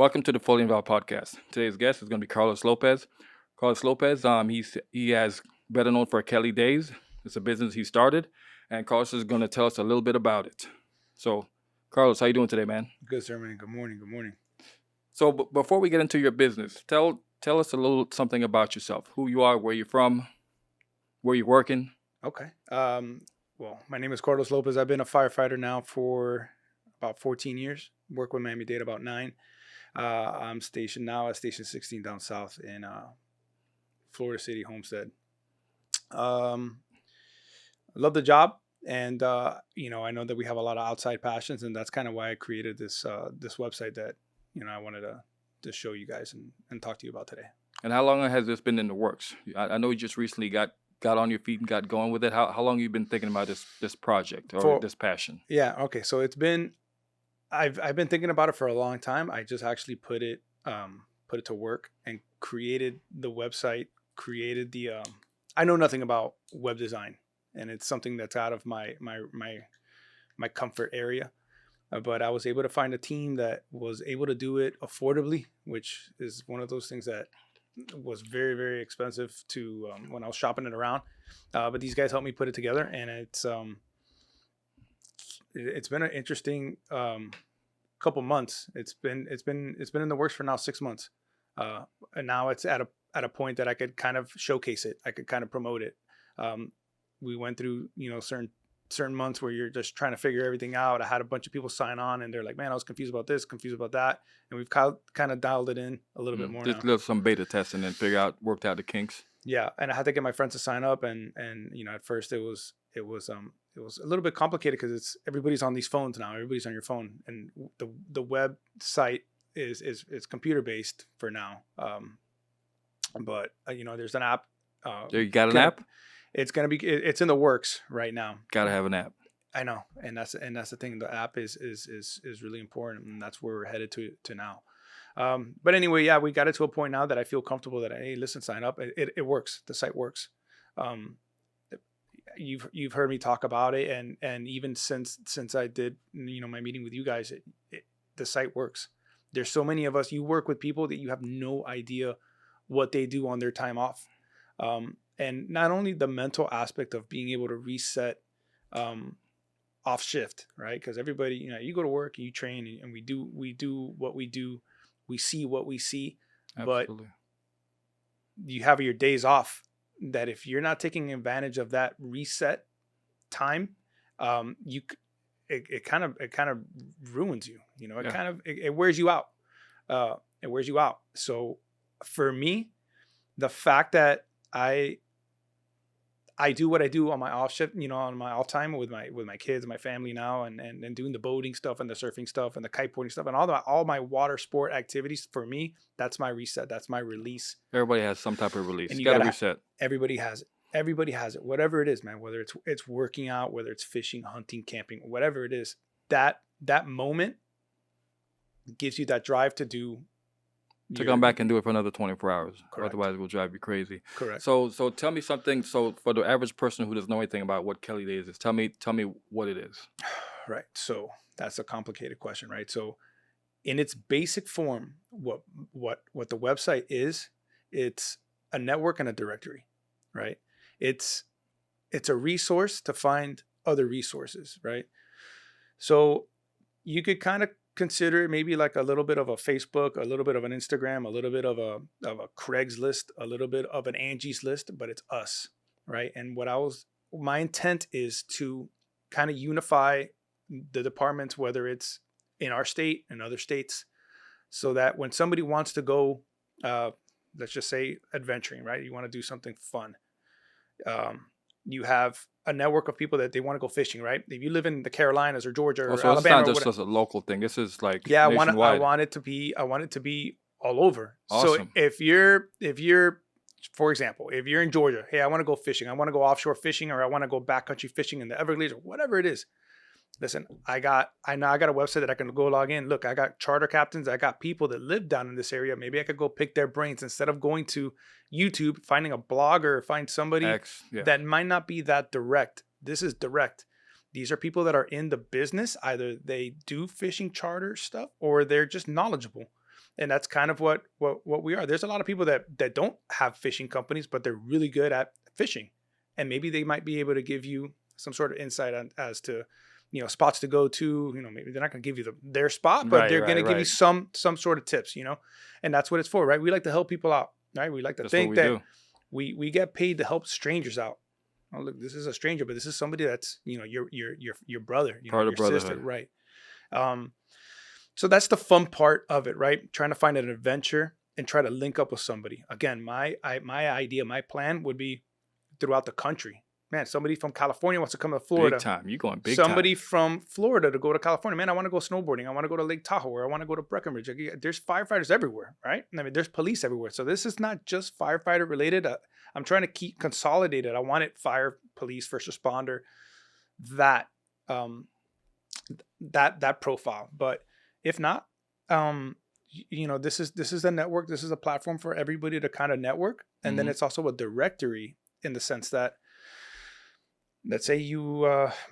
Welcome to the Fully Involved podcast. Today's guest is going to be Carlos Lopez. Carlos Lopez, he has better known for Kelly Days. It's a business he started, and Carlos is going to tell us a little bit about it. So, Carlos, how you doing today, man? Good, sir, man. Good morning. Good morning. So, before we get into your business, tell us a little something about yourself. Who you are, where you're from, where you're working. Okay. Well, my name is Carlos Lopez. I've been a firefighter now for about 14 years. Work with Miami-Dade about 9. I'm stationed now at Station 16 down south in Florida City, Homestead. Love the job, and I know that we have a lot of outside passions, and that's kind of why I created this website that I wanted to show you guys and talk to you about today. And how long has this been in the works? I know you just recently got on your feet and got going with it. How long have you been thinking about this project or this passion? Yeah. Okay. So I've been thinking about it for a long time. I just actually put it to work and created the website, created the I know nothing about web design, and it's something that's out of my comfort area. But I was able to find a team that was able to do it affordably, which is one of those things that was very, very expensive to when I was shopping it around. But these guys helped me put it together, and it's been an interesting couple months. It's been in the works for now 6 months, and now it's at a point that I could kind of showcase it. I could kind of promote it. We went through certain months where you're just trying to figure everything out. I had a bunch of people sign on, and they're like, "Man, I was confused about this, confused about that," and we've kind of dialed it in a little bit more just now. some beta testing and worked out the kinks. Yeah, and I had to get my friends to sign up, and at first it was a little bit complicated because it's everybody's on these phones now. Everybody's on your phone, and the website is computer based for now. But there's an app. You got an app? It's in the works right now. Got to have an app. I know, and that's the thing. The app is really important, and that's where we're headed to now. But anyway, yeah, we got it to a point now that I feel comfortable that, hey, listen, sign up. It works. The site works. You've heard me talk about it, and even since I did my meeting with you guys, the site works. There's so many of us. You work with people that you have no idea what they do on their time off, and not only the mental aspect of being able to reset off shift, right? Because everybody, you go to work, you train, and we do what we do. We see what we see. Absolutely. But you have your days off that if you're not taking advantage of that reset time, it kind of ruins you. It wears you out. It wears you out. So for me, the fact that I do what I do on my off shift, on my off time with my kids, my family now, and doing the boating stuff and the surfing stuff and the kiteboarding stuff and all my water sport activities. For me, that's my reset. That's my release. Everybody has some type of release. And you got to reset. Everybody has it. Everybody has it. Whatever it is, man. Whether it's working out, whether it's fishing, hunting, camping, whatever it is, that moment gives you that drive to do. To come back and do it for another 24 hours. Correct. Otherwise, it will drive you crazy. Correct. So tell me something. So for the average person who doesn't know anything about what Kelly Days is, tell me what it is. Right. So that's a complicated question, right? So in its basic form, what the website is, it's a network and a directory, right? It's a resource to find other resources, right? So you could kind of consider it maybe like a little bit of a Facebook, a little bit of an Instagram, a little bit of a Craigslist, a little bit of an Angie's List, but it's us, right? And my intent is to kind of unify the departments, whether it's in our state and other states, so that when somebody wants to go, let's just say adventuring, right? You want to do something fun. You have a network of people that they want to go fishing, right? If you live in the Carolinas or Georgia or Alabama, it's not just a local thing. This is like nationwide. I want it to be all over. Awesome. So if you're, for example, if you're in Georgia, hey, I want to go fishing. I want to go offshore fishing, or I want to go backcountry fishing in the Everglades, or whatever it is. Listen, I got a website that I can go log in. Look, I got charter captains. I got people that live down in this area. Maybe I could go pick their brains instead of going to YouTube, finding a blogger, find somebody that might not be that direct. This is direct. These are people that are in the business. Either they do fishing charter stuff or they're just knowledgeable. And that's kind of what we are. There's a lot of people that don't have fishing companies, but they're really good at fishing, and maybe they might be able to give you some sort of insight on as to, spots to go to. Maybe they're not going to give you their spot, but Right, they're going right, to give you right. some sort of tips. And that's what it's for, right? We like to help people out, right? We like to That's what think we that do. we get paid to help strangers out. Oh, look, this is a stranger, but this is somebody that's your brother, Part of your sister, brotherhood. right? Um, so that's the fun part of it, right? Trying to find an adventure and try to link up with somebody. Again, my idea, my plan would be throughout the country. Man, somebody from California wants to come to Big Florida. time. You going big time. Somebody from Florida to go to California. Man, I want to go snowboarding. I want to go to Lake Tahoe, or I want to go to Breckenridge. There's firefighters everywhere, right? I mean, there's police everywhere. So this is not just firefighter related. I'm trying to keep consolidated. I want it fire, police, first responder, that um, that profile. But if not, this is a network. This is a platform for everybody to kind of network, and then Mhm. it's also a directory in the sense that, let's say you,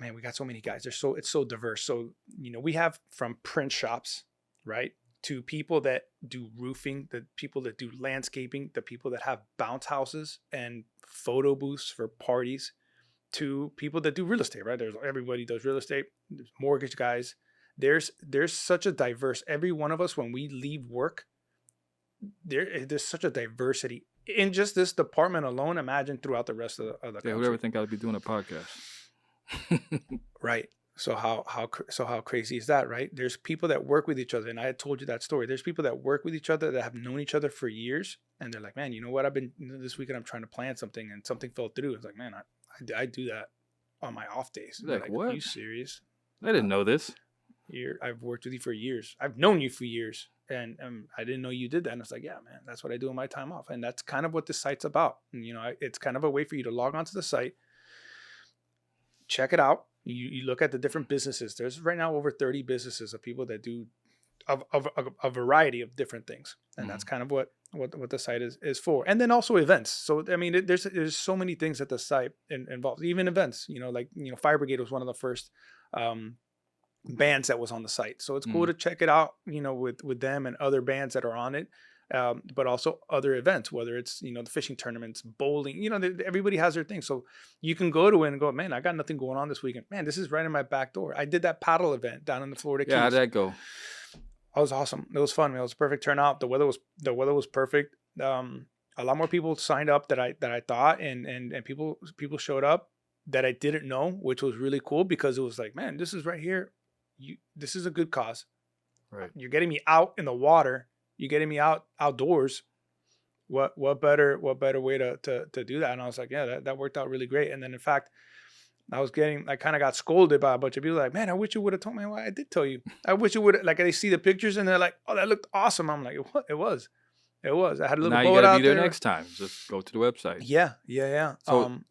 man, we got so many guys. It's so diverse. So we have from print shops, right, to people that do roofing, the people that do landscaping, the people that have bounce houses and photo booths for parties, to people that do real estate, right? Everybody does real estate. There's mortgage guys. There's such a diverse. Every one of us, when we leave work, there's such a diversity in just this department alone. Imagine throughout the rest of the Yeah, country. whoever think I'd be doing a podcast? Right. So how crazy is that, right? There's people that work with each other, and I had told you that story. There's people that work with each other that have known each other for years, and they're like, man, you know what? I've been this weekend. I'm trying to plan something, and something fell through. It's like, man, I do that on my off days. Like, Like, what? are you serious? I didn't know this. I've worked with you for years. I've known you for years, and I didn't know you did that. And it's like, yeah, man, that's what I do on my time off, and that's kind of what this site's about. And, it's kind of a way for you to log onto the site, check it out. You look at the different businesses. There's right now over 30 businesses of people that do of a variety of different things, and that's kind of what the site is for. And then also events. So I mean, there's so many things that the site involves, even events. Fire Brigade was one of the first bands that was on the site, so it's cool to check it out. With them and other bands that are on it. But also other events, whether it's the fishing tournaments, bowling. Everybody has their thing, so you can go to it and go, man, I got nothing going on this weekend. Man, this is right in my back door. I did that paddle event down in the Florida Keys. Yeah, how'd that go? It was awesome. It was fun. It was a perfect turnout. The weather was perfect. A lot more people signed up that I thought, and people showed up that I didn't know, which was really cool, because it was like, man, this is right here. This is a good cause. Right. You're getting me out in the water. You're getting me outdoors. What better way to do that? And I was like, yeah, that worked out really great. And then in fact, I kind of got scolded by a bunch of people like, man, I wish you would have told me. Well, I did tell you. I wish you would, like, they see the pictures and they're like, oh, that looked awesome. I'm like, what? It was. I had a little Now you boat gotta out be there there. next time. Just go to the website. Yeah.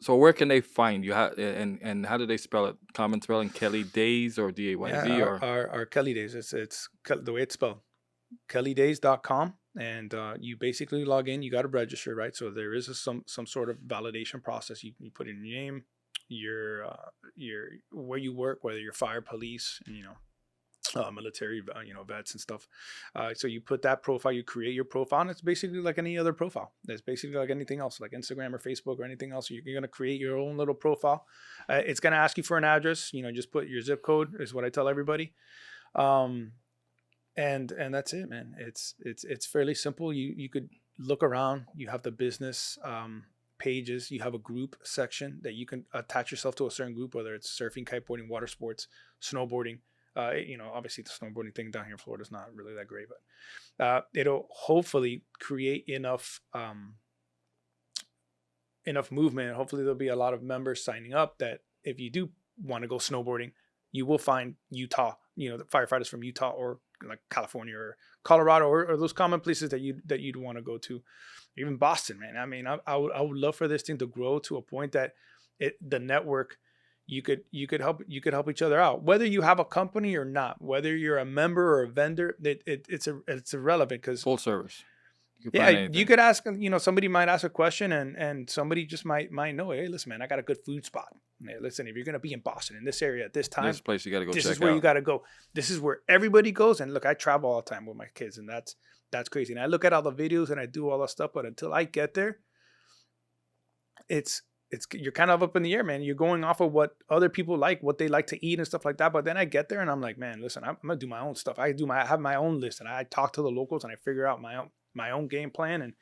So where can they find you? And how do they spell it? Common spelling: Kelly Days or DAYZ Yeah, or our Kelly Days. It's the way it's spelled. kellydays.com, and you basically log in. You got to register, right? So there is some sort of validation process. You put in your name, your where you work, whether you're fire, police, and military, vets and stuff. So you put that profile, you create your profile, and it's basically like any other profile. It's basically like anything else, like Instagram or Facebook or anything else. You're going to create your own little profile. It's going to ask you for an address. Just put your zip code is what I tell everybody. And that's it, man. It's fairly simple. You could look around. You have the business pages. You have a group section that you can attach yourself to a certain group, whether it's surfing, kiteboarding, water sports, snowboarding. Obviously the snowboarding thing down here in Florida is not really that great, but it'll hopefully create enough movement. Hopefully there'll be a lot of members signing up that if you do want to go snowboarding, you will find Utah, the firefighters from Utah or like California or Colorado or those common places that you'd want to go to. Even Boston, man. I mean, I would love for this thing to grow to a point that the network, you could help each other out, whether you have a company or not, whether you're a member or a vendor. It's irrelevant, because full service. You can Yeah, find you anything. could ask, somebody might ask a question and somebody just might know, hey, listen, man, I got a good food spot. Hey, listen, if you're gonna be in Boston in this area at this This time, place you got to go this is check where you out. got to go. This is where everybody goes. And look, I travel all the time with my kids, and that's crazy. And I look at all the videos and I do all that stuff, but until I get there, it's you're kind of up in the air, man. You're going off of what other people like, what they like to eat and stuff like that. But then I get there and I'm like, man, listen, I'm gonna do my own stuff. I have my own list, and I talk to the locals and I figure out my own game plan. And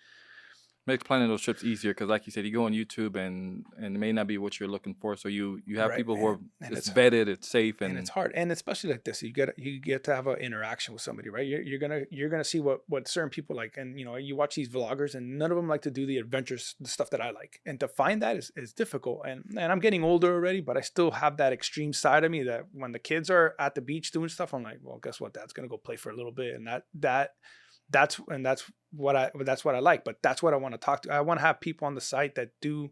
Makes planning those trips easier because, like you said, you go on YouTube and it may not be what you're looking for. So you have right, people who are and it's it's vetted, it's safe, and it's and hard, and especially like this, you get to have an interaction with somebody, right? You're gonna see what certain people like, and you watch these vloggers, and none of them like to do the adventures, the stuff that I like, and to find that is difficult. And I'm getting older already, but I still have that extreme side of me that when the kids are at the beach doing stuff, I'm like, well, guess what? Dad's gonna go play for a little bit, and that's what I like. But that's what I want to talk to. I want to have people on the site that do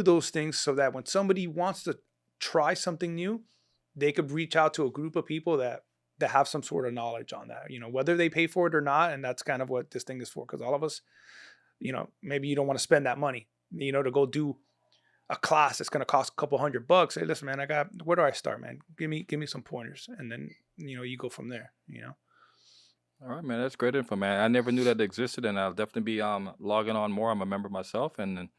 those things, so that when somebody wants to try something new, they could reach out to a group of people that have some sort of knowledge on that, whether they pay for it or not. And that's kind of what this thing is for. Because all of us, maybe you don't want to spend that money, to go do a class that's going to cost a couple $100. Hey, listen, man, where do I start, man? Give me some pointers. And then, you go from there. all right, man, that's great info, man. I never knew that existed, and I'll definitely be logging on more. I'm a member myself, and then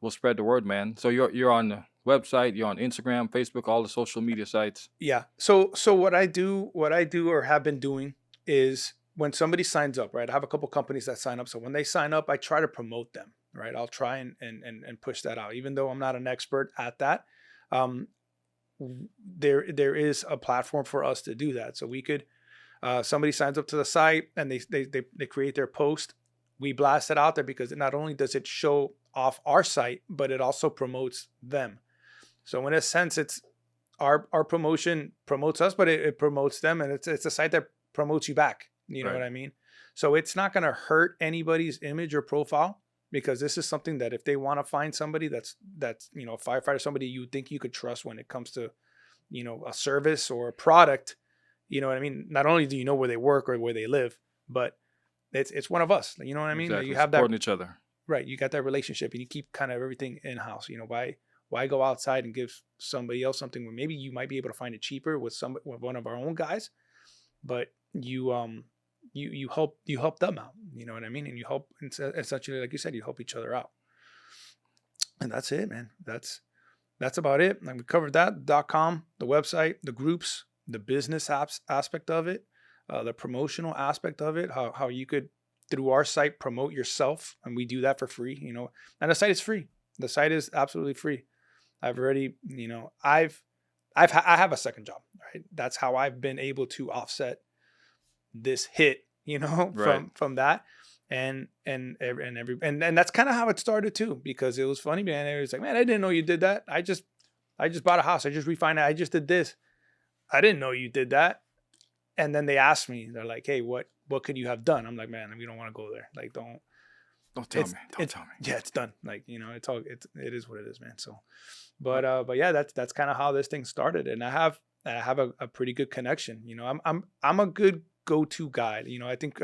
we'll spread the word, man. So you're on the website, you're on Instagram, Facebook, all the social media sites. Yeah. So what I do or have been doing is when somebody signs up, right? I have a couple companies that sign up. So when they sign up, I try to promote them, right? I'll try and push that out, even though I'm not an expert at that. Um, there is a platform for us to do that. So we could somebody signs up to the site and they create their post. We blast it out there because not only does it show off our site, but it also promotes them. So in a sense, it's our promotion promotes us, but it promotes them, and it's a site that promotes you back. You know Right. what I mean? So it's not going to hurt anybody's image or profile, because this is something that if they want to find somebody that's a firefighter, somebody you think you could trust when it comes to a service or a product. You know what I mean? Not only do you know where they work or where they live, but it's one of us. You know what I mean? You Exactly. have that. Supporting each other. Right, you got that relationship, and you keep kind of everything in house. Why go outside and give somebody else something when maybe you might be able to find it cheaper with one of our own guys, but you help them out. You know what I mean? And you help, essentially, like you said, you help each other out. And that's it, man. That's about it. And we covered that. .com, the website, the groups, the business apps aspect of it, the promotional aspect of it, how you could, through our site, promote yourself, and we do that for free. And the site is free. The site is absolutely free. I've already, I have a second job, right? That's how I've been able to offset this hit, Right. from that. And that's kind of how it started too, because it was funny, man. It was like, man, I didn't know you did that. I just bought a house. I just refinanced. I just did this. I didn't know you did that. And then they asked me, they're like, hey, what could you have done? I'm like, man, we don't want to go there. Like, Don't tell me. Don't tell me. yeah, it's done. Like, it is what it is, man. So, but yeah, that's kind of how this thing started. And I have a pretty good connection. I'm a good go-to guy. I think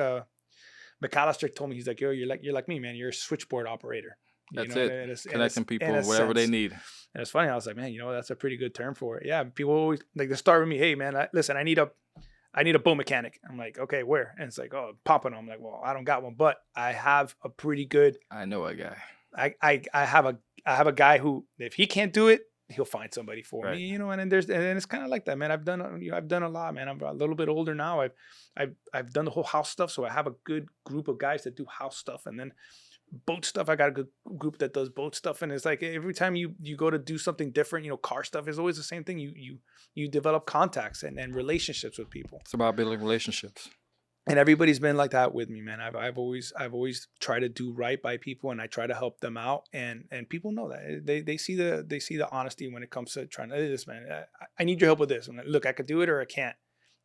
McAllister told me, he's like, yo, you're like me, man. You're a switchboard operator. That's it. In Connecting in a people, whatever they sense. need. And it's funny. I was like, man, that's a pretty good term for it. Yeah, people always like to start with me. Hey, man, listen, I need a boat mechanic. I'm like, okay, where? And it's like, oh, Pompano. I'm like, well, I don't got one, but I have a pretty good. I know a guy. I have a guy who, if he can't do it, he'll find somebody for Right. me. And it's kind of like that, man. I've done a lot, man. I'm a little bit older now. I've done the whole house stuff, so I have a good group of guys that do house stuff, and then boat stuff. I got a good group that does boat stuff, and it's like every time you go to do something different, car stuff is always the same thing. You develop contacts and relationships with people, It's about building relationships. and everybody's been like that with me, man. I've always tried to do right by people, and I try to help them out, and people know that they see the honesty when it comes to trying to, hey, this, man, I need your help with this. I'm like, look, I could do it or I can't.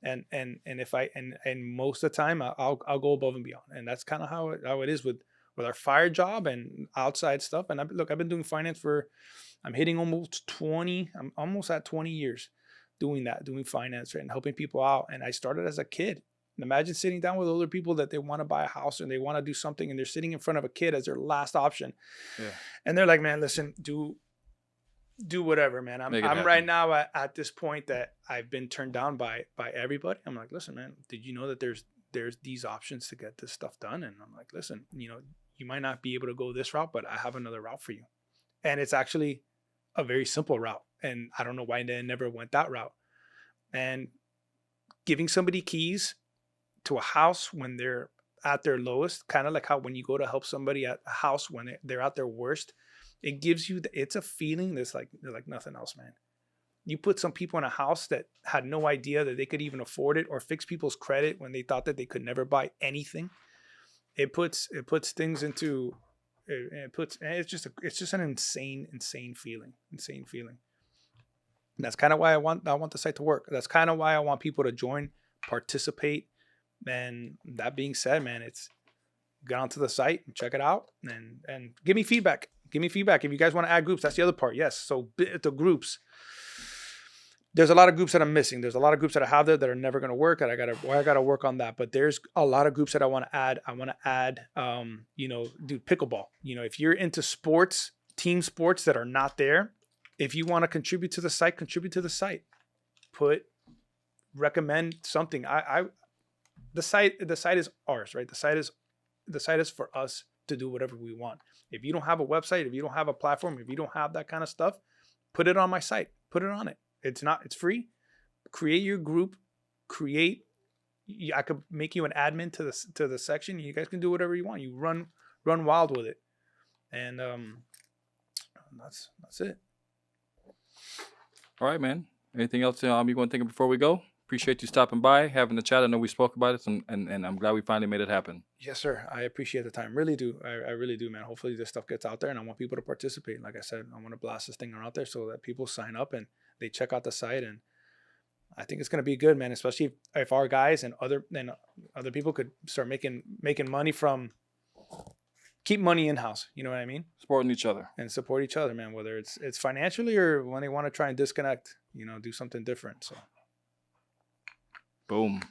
And if and most of the time I'll go above and beyond, and that's kind of how it is with our fire job and outside stuff. And I've been doing finance I'm hitting I'm almost at 20 years doing finance, right, and helping people out. And I started as a kid, Imagine sitting down with older people that they want to buy a house and they want to do something, and they're sitting in front of a kid as their last option. Yeah. And they're like, man, listen, do whatever, man. Make it I'm right happen. now at this point that I've been turned down by everybody. I'm like, listen, man, did you know that there's these options to get this stuff done? And I'm like, listen, you might not be able to go this route, but I have another route for you. And it's actually a very simple route. And I don't know why they never went that route. And giving somebody keys to a house when they're at their lowest, kind of like how when you go to help somebody at a house when they're at their worst, it gives you, it's a feeling that's like, they're like nothing else, man. You put some people in a house that had no idea that they could even afford it, or fix people's credit when they thought that they could never buy anything. It puts things into, it's just an insane feeling. And that's kind of why I want the site to work. That's kind of why I want people to join, participate. And that being said, man, it's get onto the site and check it out and give me feedback. Give me feedback if you guys want to add groups. That's the other part. Yes. So the groups. There's a lot of groups that I'm missing. There's a lot of groups that I have there that are never going to work. And I gotta work on that. But there's a lot of groups that I want to add. I want to add, do pickleball. If you're into sports, team sports that are not there, if you want to contribute to the site, contribute to the site. Recommend something. The site is ours, right? The site is for us to do whatever we want. If you don't have a website, if you don't have a platform, if you don't have that kind of stuff, put it on my site. Put it on it. It's free. Create your group. I could make you an admin to the section. You guys can do whatever you want. You run wild with it. And that's it. All right, man. Anything else you want to think of before we go? Appreciate you stopping by, having the chat. I know we spoke about it, and I'm glad we finally made it happen. Yes, sir. I appreciate the time. Really do. I really do, man. Hopefully this stuff gets out there, and I want people to participate. Like I said, I want to blast this thing out there so that people sign up and they check out the site. And I think it's going to be good, man, especially if our guys and other people could start making money from keep money in-house. You know what I mean? Supporting each other. And support each other, man, whether it's financially or when they want to try and disconnect, do something different. So boom.